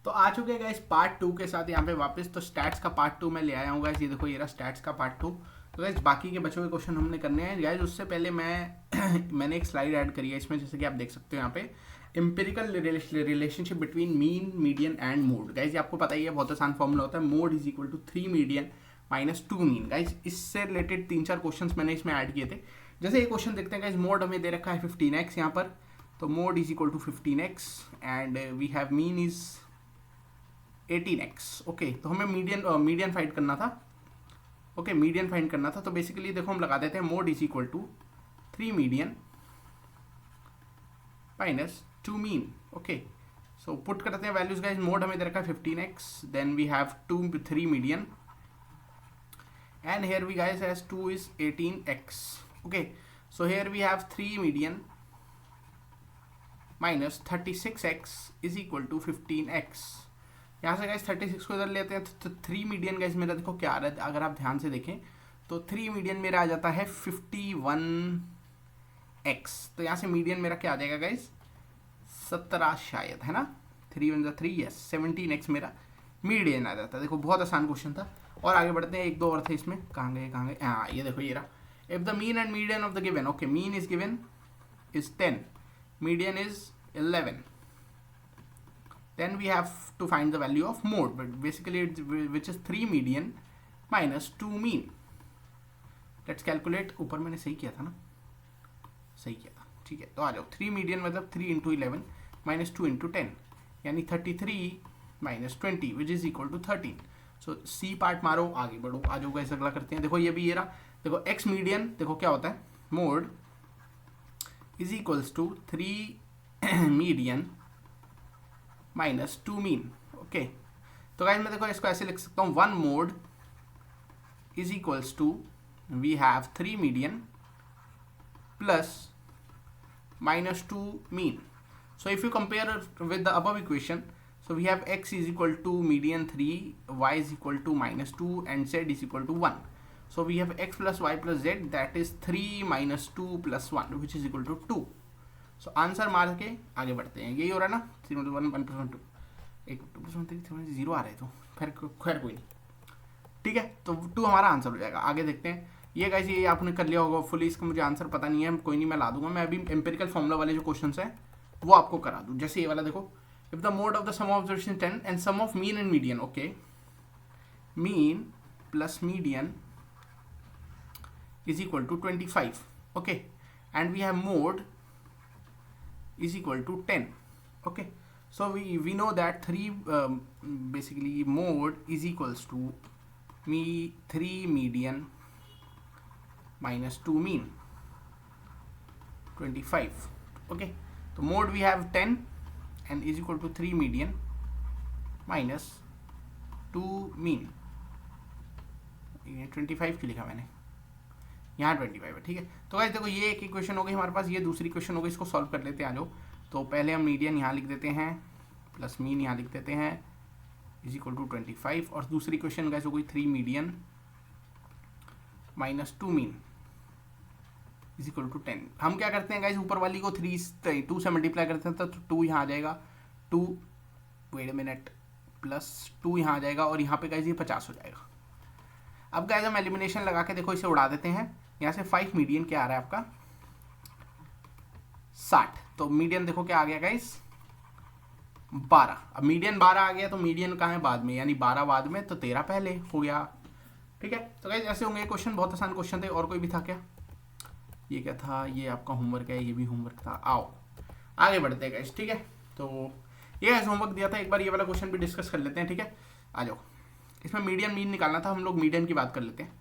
तो आ चुके हैं गाइस पार्ट 2 के साथ यहाँ पे वापस। तो स्टैट्स का पार्ट 2 मैं ले आया हूँ गाइस, ये देखो ये रहा स्टैट्स का पार्ट 2। तो गाइस बाकी के बचे हुए क्वेश्चन हमने करने हैं गाइस। उससे पहले मैंने एक स्लाइड ऐड करी है इसमें, जैसे कि आप देख सकते हो यहाँ पे empirical relationship between mean median and mode. Guys ये आपको पता ही है, बहुत आसान फॉर्मूला होता है, mode is equal to 3 median minus 2 mean. Guys इससे रिलेटेड 3-4 क्वेश्चन मैंने इसमें ऐड किए थे। जैसे ये क्वेश्चन देखते हैं गाइस, मोड हमें दे रखा है 15x यहाँ पर, तो mode is equal to 15x and we have mean is 18x। Okay, तो हमें मीडियन फाइंड करना था। ओके, मीडियन फाइंड करना था। तो बेसिकली देखो हम लगा देते हैं mode is equal to 3 median minus 2 mean. Okay, so put करते हैं वैल्यूज गाइस। मोड हमें दे रखा है 15x, then we have 3 median and here we guys has 2 is 18x. Okay, so here we have 3 median minus 36x is equal to 15x. यहाँ से guys 36 को इधर लेते हैं तो 3 मीडियन गाइस मेरा देखो क्या आ रहा है, अगर आप ध्यान से देखें तो 3 मीडियन मेरा आ जाता है 51x। तो यहाँ से मीडियन मेरा क्या आ जाएगा गाइस 17 शायद, है ना, 3 × 3 यस 17x मेरा मीडियन आ जाता है। देखो बहुत आसान क्वेश्चन था। और आगे बढ़ते हैं, एक दो और थे इसमें, कहाँ गए हाँ ये देखो ये रहा। If the mean and median of the given, okay mean is given is 10, median is 11, then we have to find the value of mode, but basically it's which is 3 median minus 2 mean. Let's calculate। ऊपर मैंने सही किया था ना, सही किया था, ठीक है। तो आ जाओ 3 मीडियन मतलब 3 × 11 माइनस 2 × 10 यानी 33 minus 20 which is equal to 13। So C part मारो, आगे बढ़ो, आ जाओ गाइस अगला करते हैं। देखो ये भी ये रहा, देखो एक्स मीडियन देखो क्या होता है, mode is equals to 3 median minus 2 mean. Okay, तो गाइस मैं देखो इसको ऐसे लिख सकता हूँ, 1 mode is equals to we have 3 median plus minus 2 mean. So if you compare with the above equation, so we have x is equal to median 3, y is equal to minus 2 and z is equal to 1. So we have x plus y plus z, that is 3 minus 2 plus 1 which is equal to 2. So answer मार के आगे बढ़ते हैं। यही हो रहा है ना, 3 × 1 1 + 1 2, 1 2 + 1 3 0 आ रहे तो खैर कोई नहीं, ठीक है। तो 2 हमारा आंसर हो जाएगा। आगे देखते हैं। ये गाइस ये आपने कर लिया होगा फुली, इसका मुझे आंसर पता नहीं है, कोई नहीं मैं ला दूंगा। मैं अभी एम्पिरिकल फॉर्मूला वाले जो क्वेश्चंस हैं वो आपको करा दूं। जैसे ये वाला देखो, if the mode of the sum of observation 10 and sum of mean and median, okay mean plus median is equal to 25, okay and we have mode is equal to 10, okay. So we know that 3 basically mode is equals to 3 median minus 2 mean 25, okay। तो mode we have 10 and is equal to 3 median minus 2 mean। ये 25 क्यों लिखा मैंने, यहाँ 25 है, ठीक है। तो गाइस देखो ये एक इक्वेशन हो गई हमारे पास, ये दूसरी इक्वेशन हो गई, इसको सॉल्व कर लेते हैं। आ जाओ, तो पहले हम मीडियन यहाँ लिख देते हैं प्लस मीन यहाँ लिख देते हैं इज इक्वल टू 25, और दूसरी इक्वेशन गाइस हो गई 3 median minus 2 mean is equal to 10। हम क्या करते हैं गाइस, ऊपर वाली को 2 से मल्टीप्लाई करते हैं तो 2 यहाँ आ जाएगा, 2 वेट मिनट प्लस 2 यहाँ आ जाएगा, और यहाँ पे गाइस ये 50 हो जाएगा। अब गाइस हम एलिमिनेशन लगा के देखो इसे उड़ा देते हैं। यहाँ से 5 मीडियन क्या आ रहा है आपका 60, तो मीडियन देखो क्या आ गया गाइस 12। अब मीडियन 12 आ गया तो मीडियन कहाँ है बाद में, यानी 12 बाद में, तो 13 पहले हो गया, ठीक है। तो गाइस ऐसे होंगे क्वेश्चन, बहुत आसान क्वेश्चन थे। और कोई भी था क्या, ये क्या था, ये आपका होमवर्क है, ये भी होमवर्क था। आओ आगे बढ़ते हैं गाइस, ठीक है। तो ये गाइस होमवर्क दिया था, एक बार ये वाला क्वेश्चन भी डिस्कस कर लेते हैं, ठीक है। आ जाओ, इसमें मीडियन मीन निकालना था, हम लोग मीडियन की बात कर लेते हैं।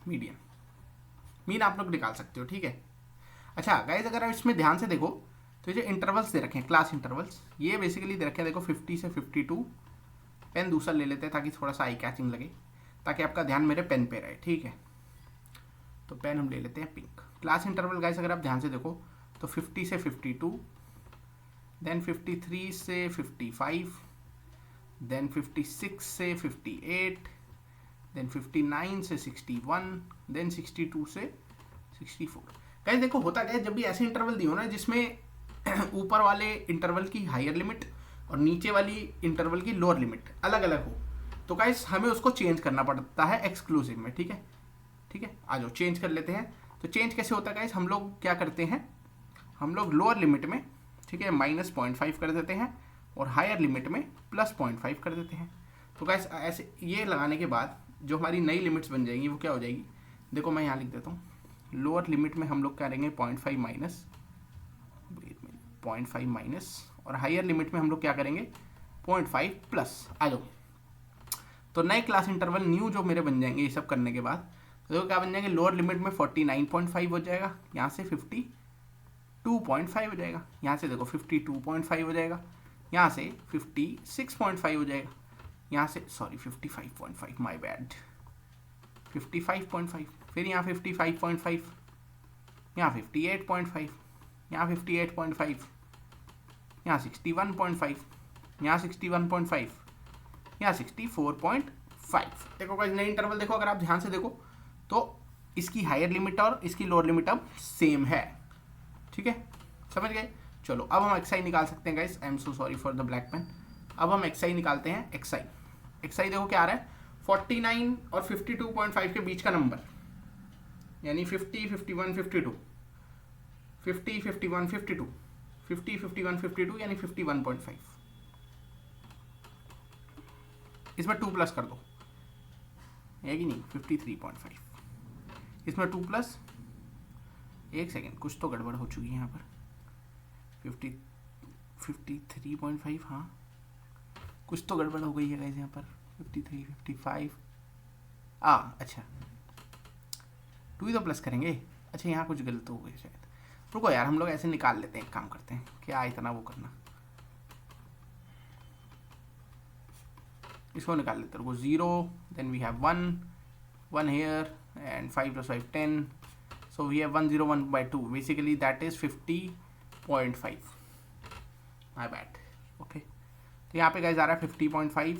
मीडियन मीन आप लोग निकाल सकते हो, ठीक है। अच्छा गाइस अगर आप इसमें ध्यान से देखो तो ये जो इंटरवल्स दे रखे हैं, क्लास इंटरवल्स, ये बेसिकली दे रखे हैं देखो 50 से 52। पेन दूसरा ले लेते हैं ताकि थोड़ा सा आई कैचिंग लगे, ताकि आपका ध्यान मेरे पेन पे रहे, ठीक है। तो पेन हम ले लेते हैं पिंक। क्लास इंटरवल गाइस अगर आप ध्यान से देखो तो 50 से 52, देन 53 से 55, देन 56 से 58, देन 59 से 61, देन 62 से 64। गाइस देखो होता क्या है, जब भी ऐसे इंटरवल दिए हो ना जिसमें ऊपर वाले इंटरवल की हायर लिमिट और नीचे वाली इंटरवल की लोअर लिमिट अलग अलग हो, तो गाइस हमें उसको चेंज करना पड़ता है एक्सक्लूसिव में। ठीक है, ठीक है, आ जाओ चेंज कर लेते हैं। तो चेंज कैसे होता है गाइस, हम लोग क्या करते हैं, हम लोग लोअर लिमिट में, ठीक है, -0.5 कर देते हैं और हायर लिमिट में +0.5 कर देते हैं। तो गाइस ऐसे ये लगाने के बाद जो हमारी नई लिमिट्स बन जाएंगी वो क्या हो जाएगी, देखो मैं यहाँ लिख देता हूँ। लोअर लिमिट में हम लोग करेंगे 0.5 माइनस, 0.5 माइनस, और हायर लिमिट में हम लोग क्या करेंगे 0.5 प्लस। आ जाओ, तो नए क्लास इंटरवल न्यू जो मेरे बन जाएंगे ये सब करने के बाद, तो क्या बन जाएंगे, लोअर लिमिट में 49.5 हो जाएगा, यहाँ से 52.5 हो जाएगा, यहाँ से देखो 52.5 हो जाएगा, यहाँ से 56.5 हो जाएगा, यहाँ से सॉरी 55.5, माय बैड, 55.5, फिर यहाँ 55.5, यहाँ 58.5, यहाँ 58.5, यहाँ 61.5, यहाँ 61.5, यहाँ 64.5। देखो गाइस नई इंटरवल देखो, अगर आप ध्यान से देखो तो इसकी हायर लिमिट और इसकी लोअर लिमिट अब सेम है। ठीक है, समझ गए। चलो अब हम एक्सआई निकाल सकते हैं guys, I am so sorry for the black pen. अब हम एक्सआई निकालते हैं। एक्सआई देखो क्या आ रहा है, 49 और 52.5 के बीच का नंबर, यानी 50, 51, 52, 50, 51, 52, 50, 51, 52 यानी 51.5। इसमें 2 प्लस कर दो, है कि नहीं, 53.5। इसमें 2 प्लस, एक सेकेंड कुछ तो गड़बड़ हो चुकी है यहाँ पर, 53.5, हाँ कुछ तो गड़बड़ हो गई है गाइस यहाँ पर, 53, 55, अच्छा 2 ही तो प्लस करेंगे। अच्छा यहाँ कुछ गलत हो गई शायद, रुको यार हम लोग ऐसे निकाल लेते हैं, एक काम करते हैं, क्या इतना वो करना, इसको निकाल लेते हैं। रुको 0, then we have 1 here and 5 + 5 10, so we have 101/2, basically that is 50.5, my bad, okay। तो यहाँ पे गाइस आ रहा है 50.5,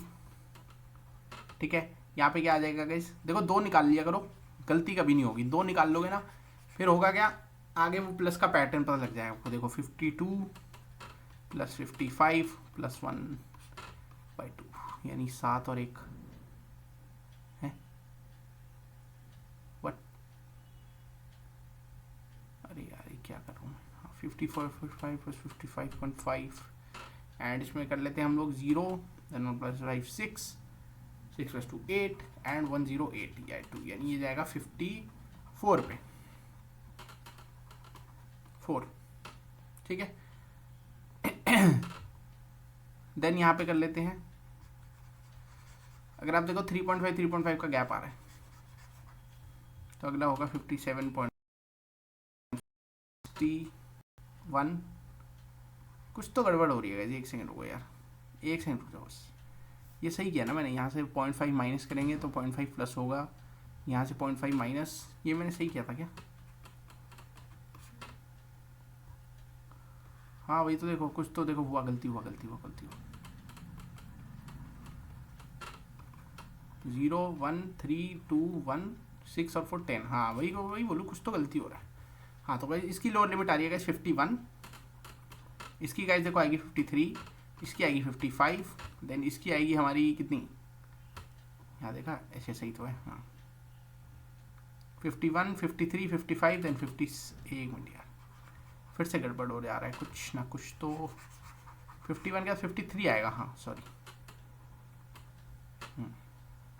ठीक है। यहाँ पे क्या आ जाएगा गाइस, देखो 2 निकाल लिया करो, गलती कभी नहीं होगी, 2 निकाल लोगे ना, फिर होगा क्या, आगे वो प्लस का पैटर्न पता लग जाएगा आपको। देखो 52 + 55 + 1/2, यानी 7 और 1 है, व्हाट, अरे यार क्या कर रहा हूँ मैं, 54.5 + 55.5, एंड इसमें कर लेते हैं हम लोग 0, then 1 + 5 6, 6 + 2 8 एंड 108 या 2, यानी ये जाएगा 54 पे 4, ठीक है। देन यहाँ पे कर लेते हैं, अगर आप देखो 3.5 का गैप आ रहा है, तो अगला होगा 57.1, कुछ तो गड़बड़ हो रही है गाइस, एक सेकंड रुको यार, एक सेकंड रुक जाओ बस, ये सही किया ना मैंने, यहाँ से 0.5 माइनस करेंगे तो 0.5 प्लस होगा, यहाँ से 0.5 माइनस, ये मैंने सही किया था क्या, हाँ वही तो, देखो कुछ तो देखो हुआ, गलती हुआ 0 1 3 2 1 6 और 4 10, हाँ वही बोलूँ, कुछ तो गलती हो रहा है। हाँ तो गाइस इसकी लोअर लिमिट आ रही है गाइस 51, इसकी गाइस देखो आएगी 53, इसकी आएगी 55, देन इसकी आएगी हमारी कितनी, यहाँ देखा ऐसे सही तो है, हाँ 51, 53, 55, देन 50, एक मिनट यार फिर से गड़बड़ हो जा रहा है कुछ ना कुछ, तो 51 का 53 आएगा, हाँ सॉरी,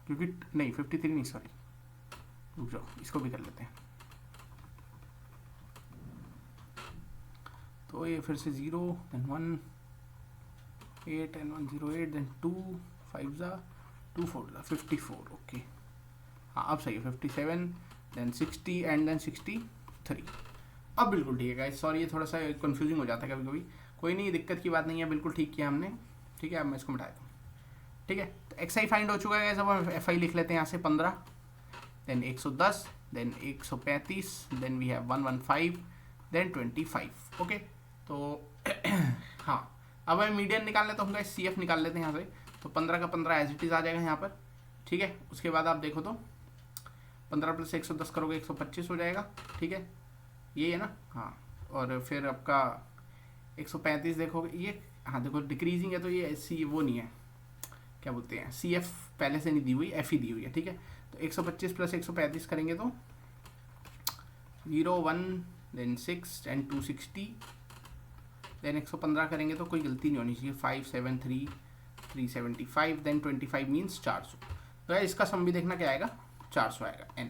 क्योंकि नहीं 53 नहीं, सॉरी रुक जाओ, इसको भी कर लेते हैं। तो ये फिर से 0, देन 1 8 एंड 108, देन 2 5 2 4 54, ओके हाँ अब सही है, 57, देन 60 एंड देन 63, अब बिल्कुल ठीक है गाइस। सॉरी ये थोड़ा सा कंफ्यूजिंग हो जाता है कभी कभी, कोई नहीं दिक्कत की बात नहीं है, बिल्कुल ठीक किया हमने, ठीक है। अब मैं इसको मिटा देता हूँ, ठीक है। तो एक्सआई फाइंड हो चुका है, अब हम एफआई लिख लेते हैं यहाँ से 15, then 110, then 135, then we have 115, then 25, okay. तो हाँ अब हमें मीडियन निकालना, तो हम गाइस सी एफ निकाल लेते हैं यहाँ से, तो 15 का 15 एज इट इज़ आ जाएगा यहाँ पर, ठीक है। उसके बाद आप देखो तो 15 + 110 करोगे 125 हो जाएगा, ठीक है, ये है ना, हाँ। और फिर आपका 135 देखोगे, ये हाँ देखो डिक्रीजिंग है तो ये सी वो नहीं है, क्या बोलते हैं, सी एफ पहले से नहीं दी हुई, एफ ही दी हुई है, ठीक है। तो 125 प्लस 135 करेंगे तो 0 1 देन 6 एंड 260 देन 115 करेंगे तो कोई गलती नहीं होनी चाहिए, 573 375 देन 25 मीन्स 400। तो इसका सम भी देखना क्या आएगा, 400 आएगा n,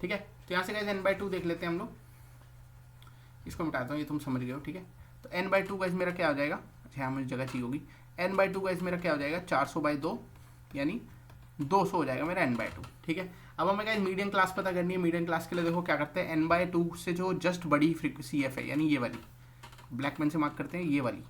ठीक है। तो यहाँ से गाइस n/2 देख लेते हैं हम लोग, इसको मिटाता हूँ, ये तुम समझ गए हो, ठीक है। तो n/2 गाइस मेरा क्या हो जाएगा, अच्छा यहाँ मुझे जगह चाहिए होगी, n/2 गाइस मेरा क्या हो जाएगा 400/2 यानी 200 हो जाएगा मेरा n/2, ठीक है। अब हमें गाइस मीडियम क्लास पता करनी है। मीडियम क्लास के लिए देखो क्या करते हैं, n/2 से जो जस्ट बड़ी फ्रीक्वेंसी एफ है यानी ये वाली, ब्लैक पेन से मार्क करते हैं ये वाली,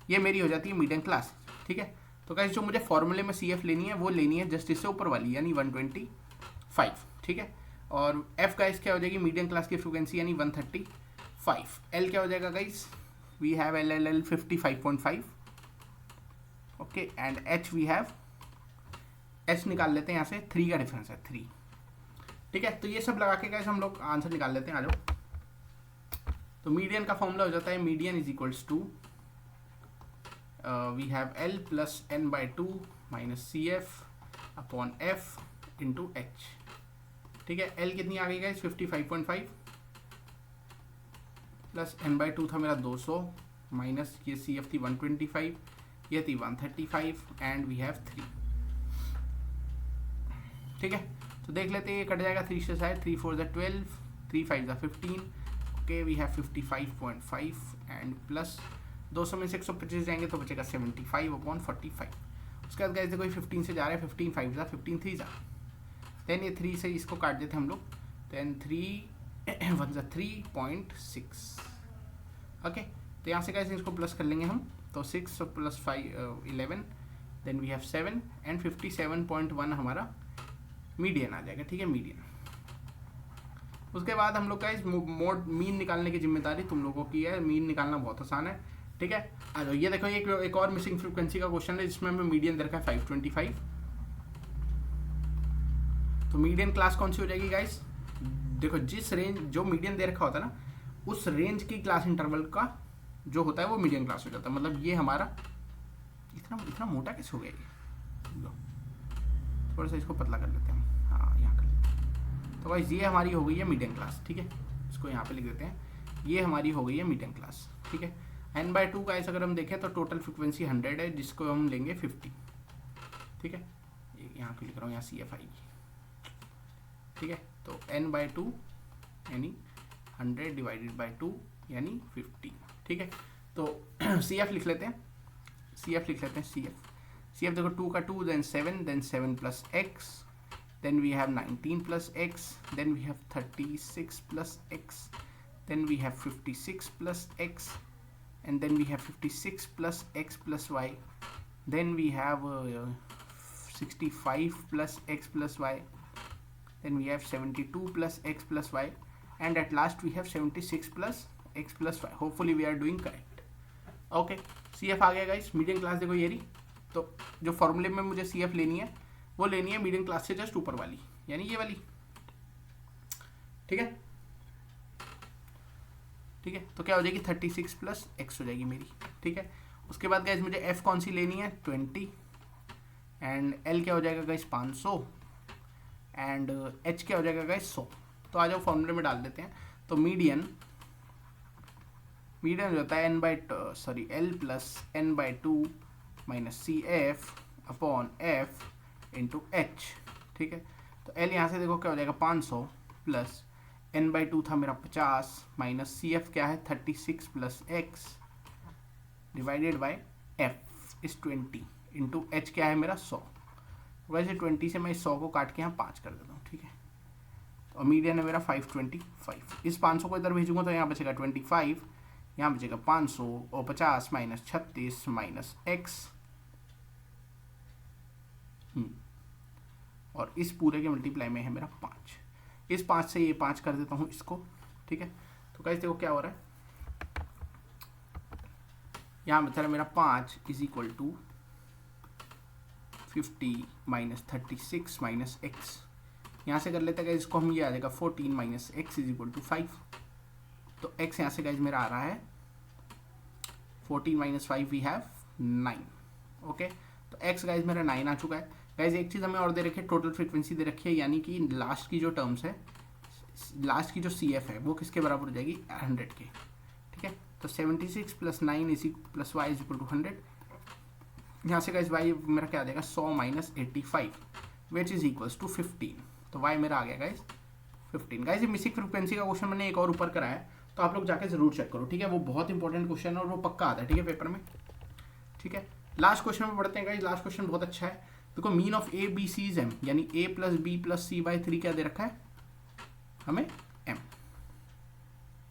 ये मेरी हो जाती है मीडियम क्लास, ठीक है। तो गाइस जो मुझे फॉर्मूले में सी एफ लेनी है वो लेनी है जस्ट इससे ऊपर वाली यानी 125, ठीक है। और एफ गाइस क्या हो जाएगी मीडियम क्लास की फ्रीक्वेंसी यानी 135। एल क्या हो जाएगा guys, we have L 55.5, okay, and H we have, H निकाल लेते हैं यहाँ से, 3 का डिफरेंस है 3, ठीक है। तो ये सब लगा के गाइस हम लोग आंसर निकाल लेते हैं, आ जाओ। तो मीडियन का फॉर्मूला हो जाता है median is equals to we have L plus n/2 minus C F upon F into H, ठीक है। एल कितनी आ गई गाइस 55.5 प्लस n/2 था मेरा 200 माइनस ये सी एफ थी 125, ये थी 135 एंड वी हैव 3, ठीक है। तो देख लेते हैं ये कट जाएगा 3 से शायद, 3 4 12, 3 5 15, okay we have 55.5 and plus 200 में से 125 जाएंगे तो बचेगा 75/45। उसके बाद गाइस देखो ये 15 से जा रहा है, 15 5 जा 15 3 जा, देन ये 3 से इसको काट देते हम लोग, देन 3 1 जा 3.6, ओके। तो यहाँ से गाइस इसको प्लस कर लेंगे हम, तो 6 plus 5 11, then we have 7 and 57.1 हमारा मीडियन आ जाएगा, ठीक है, मीडियन। उसके बाद हम लोग का इस मोड मीन निकालने की जिम्मेदारी तुम लोगों की है, मीन निकालना बहुत आसान है, ठीक है। आ जाओ, ये देखो एक और मिसिंग फ्रीक्वेंसी का क्वेश्चन है जिसमें हमें मीडियन दे रखा है 525। तो मीडियन क्लास कौन सी हो जाएगी गाइस, देखो जिस रेंज जो मीडियन दे रखा होता है ना उस रेंज की क्लास इंटरवल का जो होता है वो मीडियन क्लास हो जाता है। मतलब ये हमारा इतना मोटा कैसे हो गया ये, थोड़ा सा इसको पतला कर लेते हैं, हाँ यहाँ कर लेते हैं। तो गाइस ये हमारी हो गई है मीडियम क्लास, ठीक है, इसको यहाँ पे लिख देते हैं, ये हमारी हो गई है मीडियम क्लास, ठीक है। n/2 गाइस अगर हम देखें तो टोटल फ्रिक्वेंसी 100 है जिसको हम लेंगे 50, ठीक है, यहाँ पे लिख रहा हूँ, यहाँ सी एफ आएगी, ठीक है। तो n/2 यानी 100 डिवाइडेड बाई 2 यानी 50, ठीक है। तो सी एफ लिख लेते हैं, सी एफ देखो 2 का 2 then 7 then 7 plus X, then we have 19 plus x, then we have 36 plus x, then we have 56 plus x, and then we have 56 plus x plus y, then we have 65 plus x plus y, then we have 72 plus x plus y, and at last we have 76 plus x plus y. Hopefully we are doing correct. Okay, CF आ गया guys, medium class देखो ये रही। तो जो फॉर्मूले में मुझे CF लेनी है वो लेनी है मीडियम क्लास से जस्ट ऊपर वाली यानी ये वाली, ठीक है, ठीक है। तो क्या हो जाएगी 36 प्लस एक्स हो जाएगी मेरी, ठीक है। उसके बाद गाइस मुझे एफ कौन सी लेनी है 20 एंड एल क्या हो जाएगा गाइस 500 एंड एच क्या हो जाएगा गाइस 100। तो आ जाओ फॉर्मूले में डाल देते हैं। तो मीडियन हो जाता है L plus n/2 minus C F upon F into H, ठीक है। तो एल यहाँ से देखो क्या हो जाएगा 500 प्लस n/2 था मेरा 50 माइनस सी एफ क्या है 36 plus x divided by F is 20 into H क्या है मेरा 100। वैसे 20 से मैं 100 को काट के यहाँ 5 कर देता हूँ, ठीक है। तो मीडियन है मेरा 525। इस 500 को इधर भेजूंगा तो यहाँ बचेगा 25, यहाँ बचेगा 500 और 50 माइनस 36 माइनस एक्स, और इस पूरे के मल्टीप्लाई में है मेरा 5। इस 5 से ये 5 कर देता हूँ इसको, ठीक है। तो गाइस देखो क्या हो रहा है, यहाँ बचा रहा मेरा 5 is equal to 50 minus 36 minus X. यहाँ से कर लेते हैं इसको हम, ये आ जाएगा 14 minus X is equal to 5। तो एक्स यहाँ से गाइस मेरा आ रहा है 14 माइनस 5 वी हैव 9। ओके, तो x गाइज मेरा 9 आ चुका है। गाइज एक चीज़ हमें और दे रखी है, टोटल फ्रीक्वेंसी दे रखी है, यानी कि लास्ट की जो टर्म्स है, लास्ट की जो CF है वो किसके बराबर हो जाएगी 100 के। ठीक है, तो 76 plus 9 plus Y is equal to 100। यहाँ से गाइज y मेरा क्या आ जाएगा 100 minus 85 which is equals to 15। तो y मेरा आ गया गाइज 15। गाइज ये मिसिंग फ्रीक्वेंसी का क्वेश्चन मैंने एक और ऊपर कराया है, तो आप लोग जाके जरूर चेक करो। ठीक है, वो बहुत इंपॉर्टेंट क्वेश्चन है और वो पक्का आता है। ठीक है, पेपर में। ठीक है, लास्ट क्वेश्चन में पढ़ते हैं गाइज। लास्ट क्वेश्चन बहुत अच्छा है। देखो mean of A B C is M, यानी a plus B plus C by 3 क्या दे रखा है हमें m।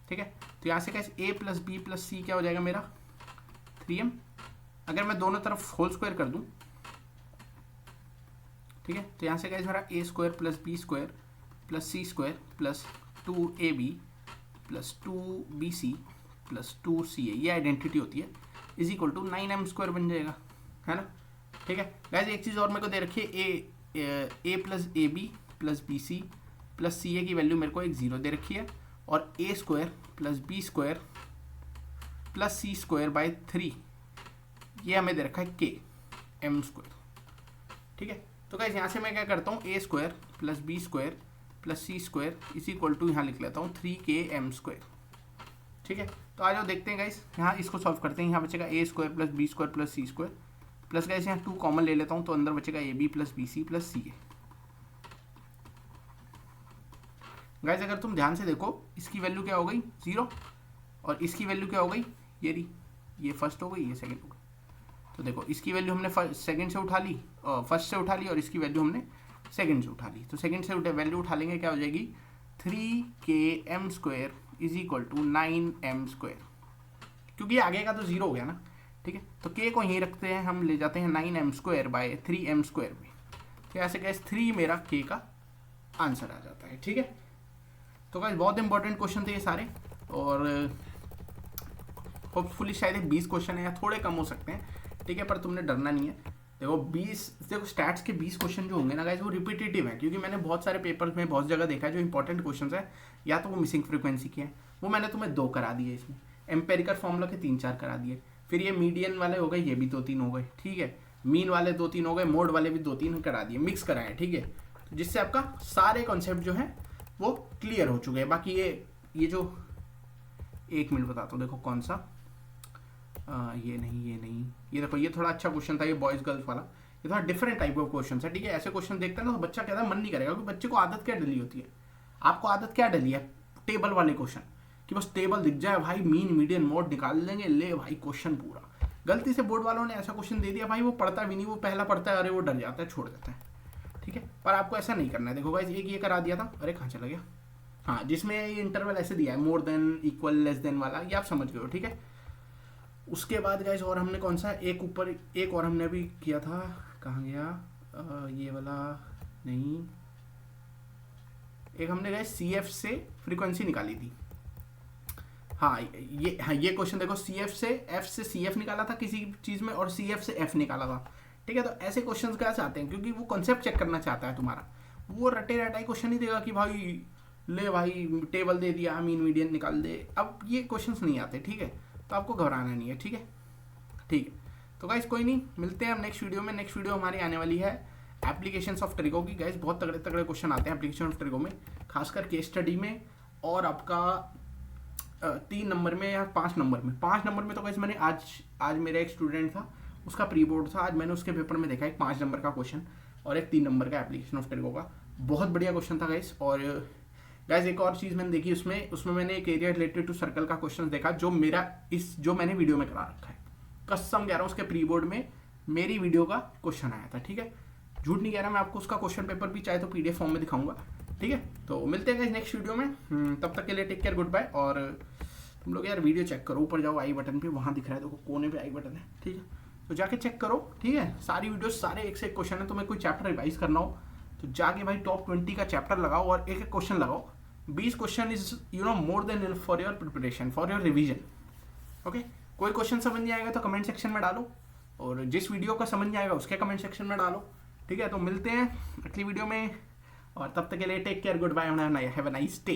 ठीक है, तो यहाँ से कैसे a प्लस बी प्लस सी क्या हो जाएगा मेरा 3m। अगर मैं दोनों तरफ होल स्क्वायर कर दूं, ठीक है, तो यहाँ से कैसे मेरा a square plus B square plus C square plus 2ab plus 2bc plus 2ca, ये आइडेंटिटी होती है, is equal to 9m square बन जाएगा, है ना। ठीक है गाइस, एक चीज़ और मेरे को दे रखी है, a plus A B plus B C plus C A की वैल्यू मेरे को एक 0 दे रखी है, और a square plus B square plus C square by 3 ये हमें दे रखा है k m स्क्वायर। ठीक है, तो गाइस यहाँ से मैं क्या करता हूँ, a square plus B square plus C square is equal to यहाँ लिख लेता हूँ 3km स्क्वायर। ठीक है, तो आ जाओ देखते हैं गाइस, यहाँ इसको सॉल्व करते हैं। यहाँ बचेगा a square plus B square plus C square plus guys यहाँ 2 कॉमन ले लेता हूँ, तो अंदर बचेगा ab plus B C plus C A. Guys अगर तुम ध्यान से देखो, इसकी वैल्यू क्या हो गई 0 और इसकी वैल्यू क्या हो गई ये रही, ये फर्स्ट हो गई ये सेकंड हो गई। तो देखो इसकी वैल्यू हमने सेकंड से उठा ली, फर्स्ट से उठा ली, और इसकी वैल्यू हमने सेकंड से उठा ली। तो सेकंड से वैल्यू उठा लेंगे, क्या हो जाएगी 3km square is equal to 9m square, क्योंकि आगे का तो 0 हो गया ना। ठीक है, तो k को यहीं रखते हैं, हम ले जाते हैं 9m square by 3m square में। तो ऐसे गैस 3 मेरा k का आंसर आ जाता है। ठीक है, तो गाइस बहुत इंपॉर्टेंट क्वेश्चन थे ये सारे, और होपफुली शायद 20 क्वेश्चन है या थोड़े कम हो सकते हैं। ठीक है, पर तुमने डरना नहीं है। देखो स्टैट्स के 20 क्वेश्चन जो होंगे ना गाइस वो रिपीटेटिव है, क्योंकि मैंने बहुत सारे पेपर्स में बहुत जगह देखा है जो इंपॉर्टेंट क्वेश्चन है, या तो वो मिसिंग फ्रीक्वेंसी के हैं, वो मैंने तुम्हें 2 करा दिए, इसमें एम्पेरिकल फॉर्मूला के 3-4 करा दिए, फिर ये मीडियन वाले हो गए, ये भी 2-3 हो गए। ठीक है, मीन वाले 2-3 हो गए, मोड वाले भी 2-3 करा दिए, मिक्स कराए। ठीक है, जिससे आपका सारे कॉन्सेप्ट जो है वो क्लियर हो चुके हैं। बाकी ये जो 1 मिनट बताता हूँ, देखो कौन सा ये नहीं, ये देखो ये थोड़ा अच्छा क्वेश्चन था, ये बॉयज गर्ल्स वाला, ये थोड़ा डिफरेंट टाइप ऑफ क्वेश्चन है। ठीक है, ऐसे क्वेश्चन देखते हैं ना तो बच्चा कहता है मन नहीं करेगा, क्योंकि बच्चे को आदत क्या डली होती है, आपको आदत क्या डली है टेबल वाले क्वेश्चन कि बस टेबल दिख जाए भाई, मीन मीडियन मोड निकाल लेंगे, ले भाई क्वेश्चन पूरा। गलती से बोर्ड वालों ने ऐसा क्वेश्चन दे दिया भाई, वो पढ़ता भी नहीं, वो पहला पढ़ता है, अरे वो डर जाता है, छोड़ देता है। ठीक है, पर आपको ऐसा नहीं करना है। देखो गाइस एक ये करा दिया था, अरे कहाँ चला गया, हाँ, जिसमें ये इंटरवल ऐसे दिया है more than equal less than वाला, ये आप समझ गए हो। ठीक है, उसके बाद गाइस और हमने कौन सा एक और हमने अभी किया था, कहाँ गया ये वाला, नहीं, एक हमने गाइस CF से फ्रीक्वेंसी निकाली थी। हाँ ये क्वेश्चन देखो, CF से F से CF निकाला था किसी चीज़ में, और CF से F निकाला था। ठीक है, तो ऐसे क्वेश्चंस कैसे आते हैं, क्योंकि वो कॉन्सेप्ट चेक करना चाहता है तुम्हारा, वो रटे रटाई क्वेश्चन नहीं देगा कि भाई ले भाई टेबल दे दिया मीन मीडियन निकाल दे, अब ये क्वेश्चंस नहीं आते। ठीक है, तो आपको घबराना नहीं है। ठीक है, तो गाइस कोई नहीं, मिलते हैं हम नेक्स्ट वीडियो में। नेक्स्ट वीडियो हमारी आने वाली है एप्लीकेशंस ऑफ ट्रिगो की। गाइस बहुत तगड़े तगड़े क्वेश्चन आते हैं एप्लीकेशन ऑफ ट्रिगो में, खासकर केस स्टडी में, और आपका 3 नंबर में या 5 नंबर में। 5 नंबर में तो गाइस मैंने आज मेरा एक स्टूडेंट था, उसका प्री बोर्ड था, आज मैंने उसके पेपर में देखा एक 5 नंबर का क्वेश्चन और एक 3 नंबर का एप्लीकेशन ऑफ ट्रिगो का, बहुत बढ़िया क्वेश्चन था गाइस। और गाइस एक और चीज़ मैंने देखी उसमें मैंने एक एरिया रिलेटेड टू सर्कल का क्वेश्चन देखा, जो मैंने वीडियो में करा रखा है, कसम कह रहा हूँ, उसके प्री बोर्ड में मेरी वीडियो का क्वेश्चन आया था। ठीक है, झूठ नहीं कह रहा मैं आपको, उसका क्वेश्चन पेपर भी चाहे तो PDF फॉर्म में दिखाऊंगा। ठीक है, तो मिलते हैं गाइस नेक्स्ट वीडियो में, तब तक के लिए टेक केयर, गुड बाय। और तुम लोग यार वीडियो चेक करो, ऊपर जाओ आई बटन पे, वहाँ दिख रहा है देखो कोने पे आई बटन है। ठीक है, तो जाके चेक करो। ठीक है, सारी वीडियोस सारे एक से एक क्वेश्चन है, तुम्हें कोई चैप्टर रिवाइज करना हो तो जाके भाई टॉप 20 का चैप्टर लगाओ और एक क्वेश्चन लगाओ। 20 question is more than enough for your preparation, for your revision. Okay, कोई क्वेश्चन समझ नहीं आएगा तो कमेंट सेक्शन में डालो, और जिस वीडियो का समझ नहीं आएगा उसके कमेंट सेक्शन में डालो। ठीक है, तो मिलते हैं अगली वीडियो में, और तब तक के लिए take care, goodbye, have a nice day.